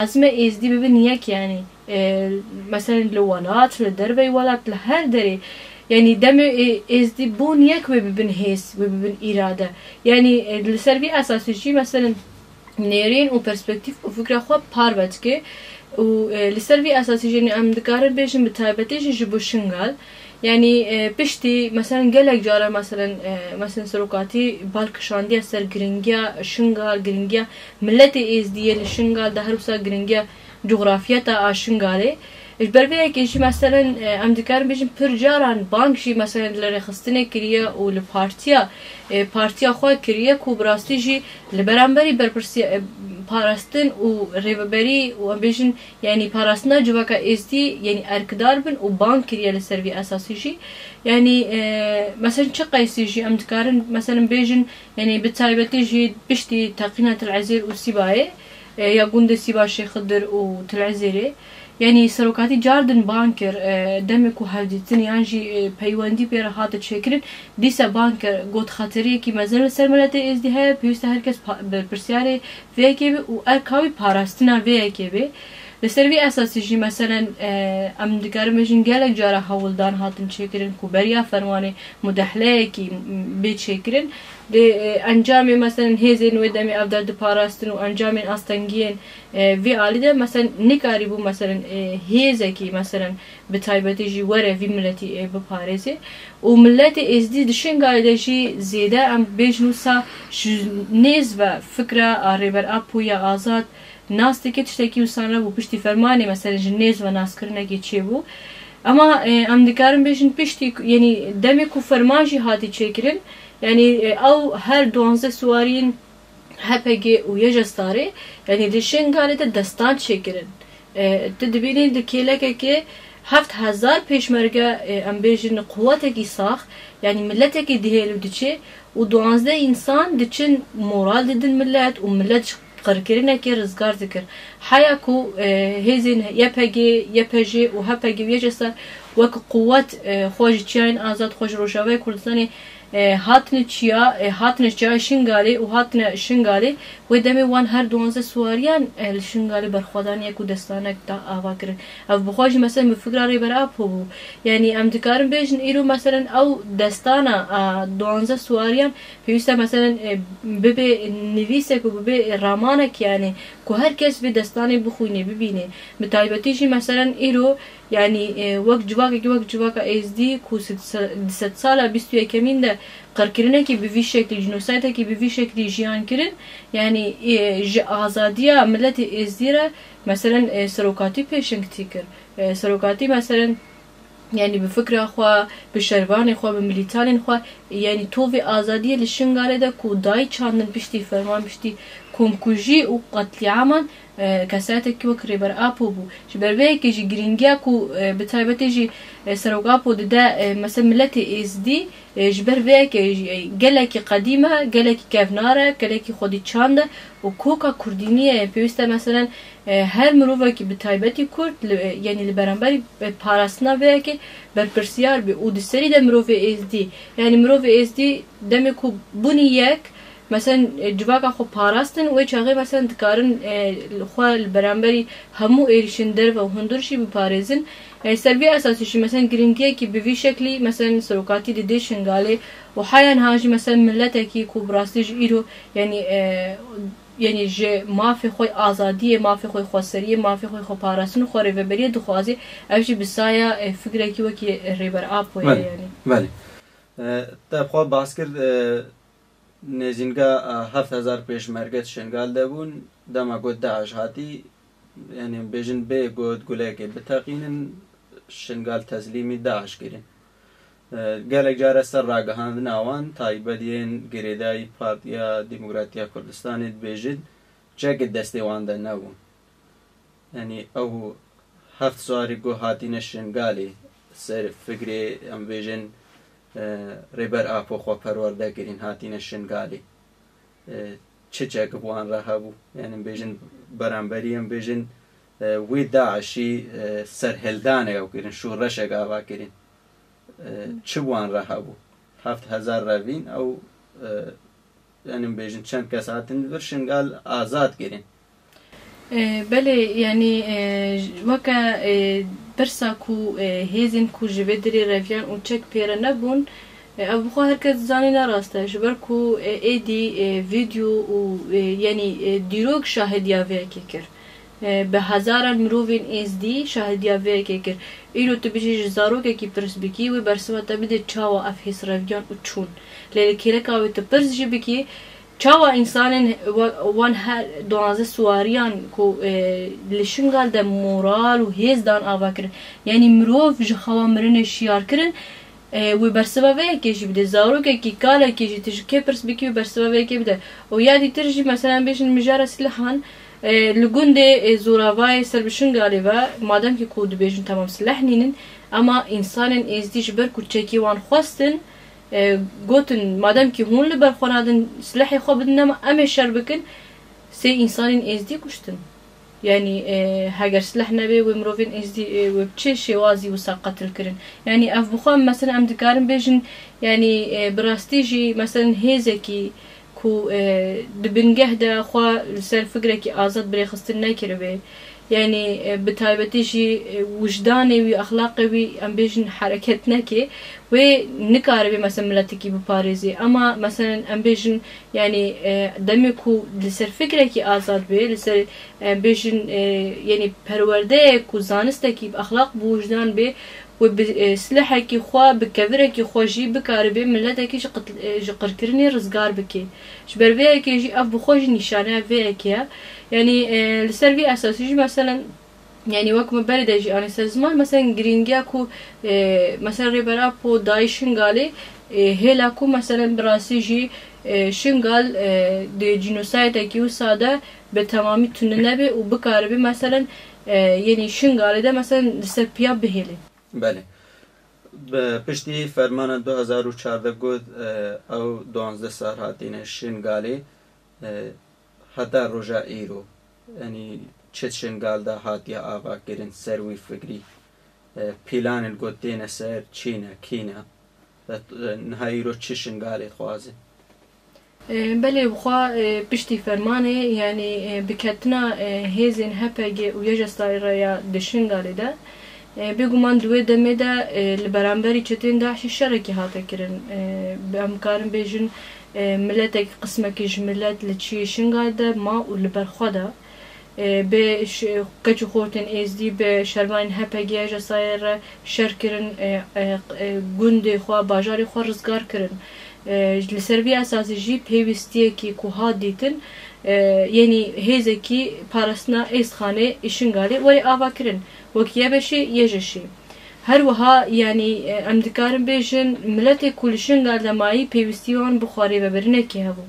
لازم ازدی ببین یک یعنی مثلا لوانات لدربی ولات لهر دری يعني دم ازدي بون يك ببن هيس وببن إرادة يعني السربي أساسي شيء مثلا نيرين وبرسبكتيف وفكرة خو باربتك والسربي أساسي شيء يعني أم دكار بيجن بتاعبتيش جبو شنغال يعني بشتي مثلا قالك جارة مثلا سروقاتي بالكشاندية سر جرينجيا شنغال جرينجيا ملتي ازدي الشنغال ده هروسا جرينجيا جغرافيا شنغالي البربيه كيجي مثلا ام دكار بيجن برجاران بانك شي مثلا لرخصتنه كريا ولبارتيا بارتيا خو كريا كو براستي جي لبرامبري بربرسي باراستن و ريبري و بيجن يعني باراستنا جواكا استي يعني اركدار بن و بانك كريا لسيرفي اساسي جي يعني مثلا شقا جي ام دكار مثلا بيجن يعني بتايبتي جي بشتي تقينة العزير والسباية يا قند سيبا شي خضر وتلعزيري يعني سروكاتي جاردن بانكر دمك وهوديتن يانجي بيواندي بيرا هات تشكرن ديسا بانكر قد خاطري كي مازال سرملته ازدها بيست هركس برسياري فيكي واركاوي باراستنا فيكي لسروي اساسي جي مثلا ام دكار مجن قالك جارا هولدان هاتن تشكرن كوبريا فرماني مدحله كي بيتشكرن انجام مثلا هزين ودمي افدار دپاراستن و انجام استنگين في عالده مثلا نكاريبو مثلا هزكي مثلا بتايبتي جي وره في ملتي بپاريزي وملتي ازدي دشن قاعده جي زياده ام بيجنوسا نيز و فكره ريبر ابو يا ازاد ناس تكي تشتكي وسانه و بشتي فرماني مثلا جنيز و ناس كرنا كي تشيبو اما ام دكارم بيجن بشتي يعني دمك فرماجي هاتي تشكرن يعني او هر دوانزه سوارين هپگی و یجستاری يعني دشين قالت دستان شكرن تدبيني دكيلك كي 7000 پیشمرگه ام بيجن قوتك ساخ يعني ملتك دهيلو دچي و دوانزه انسان دچن مورال ددن ملت و ملت قركرنا كي رزقار ذكر حياكو هزين يپجي و هپگي ويجسر وك قوت خوش چين آزاد خوش روشاوي كردستاني هاتن چیا شنگالی و هاتن شنگالی و دمی وان هر دوانزه سواریان الشنگالی برخوادان یکو دستانک تا آوا کرن او بخواج مثلا بفکر ری برا بو يعني ام دکارم بیشن ایرو مثلا او دستانا دوانزه سواریان پیوسته مثلا ببه نویسک و ببه رامانک يعني که هر کس به دستانی بخوینه ببینه متایبتیشی مثلا ایرو يعني وقت جواك ازدي كو 6 سالا 21 كمين ده قركرنا كي بفي شكل جنوسايتا كي بفي شكل جيان كرن يعني آزادية ملتي ازديرا مثلا سروكاتي بيشن كتير سروكاتي مثلا يعني بفكرة خوا بشربان خوا بمليتان خوا يعني توفي آزادية للشنغالي ده كو داي چاندن بشتي فرمان بشتي كوم كوجي و قتل عمان كساتك وك ريبر ابو بو جبربي كي جي جرينجيا كو بتايبتي جي سروغابو ده مثلا ملتي اس دي جبربي كي جلكي قديمه جلكي كافناره جلكي خودي چانده و كوكا كردينيه بيستا مثلا هر مروفه كي بتايبتي كرد يعني لبرانبري باراسنا وكي بربرسيار بي و دسري ده مروفه اس دي يعني مروفه اس دي دمكو بنيك مثلا جواكا خو پاراستن و چاغي مثلا دکارن خو البرامبري همو ايرشن در و هندورشي بپاريزن سربي اساسي شي مثلا جرينجي كي بفي شكلي مثلا سروكاتي دي شنغالي وحيان هاجي مثلا ملتكي كو براستيج ايرو يعني جه ما في خوي آزادية ما في خوي خسرية ما في خوي خو پاراستن خو ريبري دخوازي افجي بسايا فكره كي وكي ريبر اب يعني بله تبخوا باسكر نزینگا 7000 پیشمرگه شنگال دبون دما گود داعش هاتی يعني بيجن بي گود گولاكي بتاقين شنگال تسليمي داعش كرين قالك جارة سر راقهاند ناوان تايبدين قريداي بارتيا ديمقراطيا كردستاني بيجن جاك دستي وان دا ناوون يعني او 7 سواري گو هاتين الشنگالي سر فكري ام بيجن ريبر آپو خو پرورده گرین هاتین شنگالی چه جاک بوان راه بو يعني بيجن برانبريم بيجن وي داعشي سرهلدانه او گرین شورش گاوا گرین چه بوان راه بو 7000 روین او يعني بيجن چند کس هاتین ور شنگال آزاد گرین بله یعنی وکا برسا کو هیزن کو جبدری رویان و چک پیره نبون ابو خو هرکس زانی نراسته جبر کو ایدی ویدیو و یعنی دیروگ شاهدیا وکی کر به هزاران مروفین ازدی شاهدیا وکی کر ایلو تو بیشی زاروک کی پرس بکی و برسوا تبدی چاوا افهیس رویان و چون لیل کیرکا و تپرس جبکی چاوا انسان وان هر دوازه سواریان کو لشنگال ده مورال و هیز دان آوا کرن یعنی مروف جخوا مرن شیار کرن و برسوا وکی بده زاروک کی کالا کی جتش کی پرس بکی و برسوا وکی بده و یادی ترجی مثلا بیشن مجاره سلاحان لگونده زوراوای سربشنگالی و مادام که کود بیشن تمام سلاح نینن اما انسان ازدیش بر کوچکی وان خواستن گوتن مادام که هون لبر خونادن سلاحی خواب بدن اما امه شر بکن سه انسان ازدی کشتن يعني هاجر سلاح نبي ومروفين ازدي وبتشي وازي وسا قتل كرن يعني اف بخوام مثلا ام دكارن بيجن يعني براستيجي مثلا هيزكي كو دبنجهدا خوا سر فكركي ازاد بري خستن نكربي يعني بتايبتيجي وجداني واخلاقي وي ام بيجن حركتنا كي ونكاربي مثلا ملتكي بباريزي اما مثلا ام بيجن يعني دمكو لسر فكركي ازاد بي لسر بيجن يعني پرورده كو زانستكي باخلاق بوجدان بي وبسلاحكي خوا بكفركي خوا جي بكاربي ملتكي جقر كرني رزقار بكي جبر فيكي جي اف بخوج نشانه فيكي يعني لسر اساسي مثلا يعني وقت مبرده جي انا سزمان مثلا جرينجاكو مثلا ريبرابو دايشنغالي هلاكو مثلا براسي جي شنغال دي جينوسايد كيو ساده بتمامي تننبي وبكاربي مثلا يعني شنغالي ده مثلا لسربيا بهيلي بله پشتی فرمان 2014 گود او 12 سال هاتین شنگالی حتی روژا ایرو یعنی چه شنگال ده هاتیا آوا کرن سروی فکری پیلان الگوتین سر چینه کینه نهایی رو چه شنگالی خوازه بله بخوا پشتی فرمانه یعنی بکتنا هیزن هپگه و یجستای ریا دشنگالی ده بگومان دوی دمه ده لبرانبری چتین داعشی شرکی هاته کرن بامکارن بیجن ملتك قسمك جملات لتشي شنغاده ما ولبرخوده به كجو خورتن ازدي به شرماين هپگی جسایر شرکرن گوند خو باجاری خو رزگار کرن لسروی اساسی جی پیوستیه کی کوها دیتن یعنی هزکی پارسنا اسخانه اشنگالی ولی آوا کرن وكيا بشي يجشي هروها يعني ام دكارن بيجن ملتي كلشن قال دماي بيوستيون بخاري ببرنكي هبو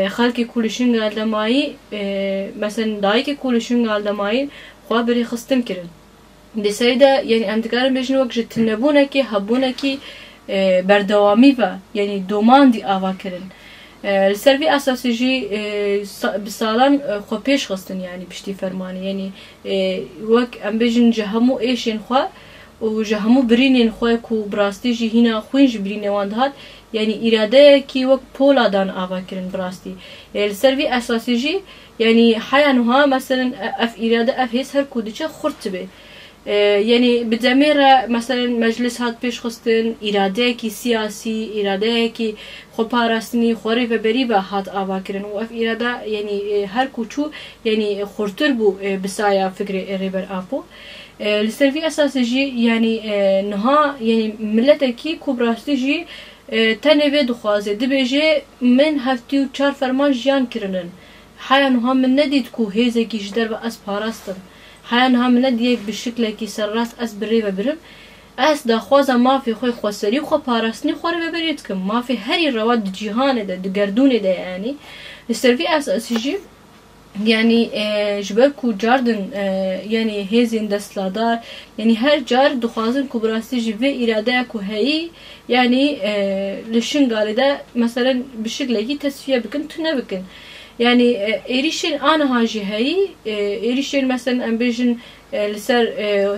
خالكي كلشن قال دماي مثلا دايكي كلشن قال دماي خابري خستم كرن دي سيدا يعني ام دكارن بيجن وقت جتنبونكي هبونكي بردوامي و يعني دومان دي آوا كرن السرفي اساسي جي بسالان خو پیش خستن يعني بشتي فرماني يعني وك ام بيجن جهمو ايشين خو و جهمو برينين خو كو براستي جي هنا خوينج بريني واندهات يعني اراده كي وك بولا دان آوا كرن براستي السرفي اساسي جي يعني حيانها مثلا اف اراده اف هيس هر كودچه خرتبه يعني بدميرة مثلا مجلس هات پیش خستن اراده کی سیاسی اراده کی خو پاراستنی خوری و بریبا هات آوا کرن و اف اراده يعني هر کوچو يعني خورتر بو بسايا فكر ريبر ابو لسرفي اساس جي يعني نها يعني ملتكي كوبراستي جي تنوي دخوازه دبيجي من هفتي و 4 فرمان جيان كرنن حيا نها من نديد كو هيزكي جدر با اس پاراستن حيان هم نديك بالشكل كي سراس اس بريبه برم اس دا خوازا ما في خوي خوسري خو پاراستني خوري ببريتكم ما في هري رواد جهان ده دگردون ده يعني السرفي اساسي يعني جبركو جاردن يعني هيزين دستلادار يعني هر جار دخوازن كبراسي جبه إراده كو هي يعني لشنغالي ده مثلا بالشكل كي تسفيه بكن تنا بكن يعني إيريشين أنا هاجي هاي إيريشين مثلا أمبيجن لسر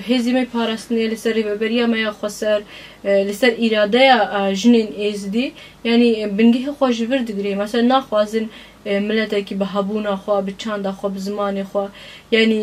هزيمة بارسني لسر ريبريا ما يخسر لسر إرادة جنين إزدي يعني بنجيه خوش ورد غري مثلا ناخوازن ملتێکی بە هەبوونە خوا بچاندا خۆ بزمانی خۆ یعنی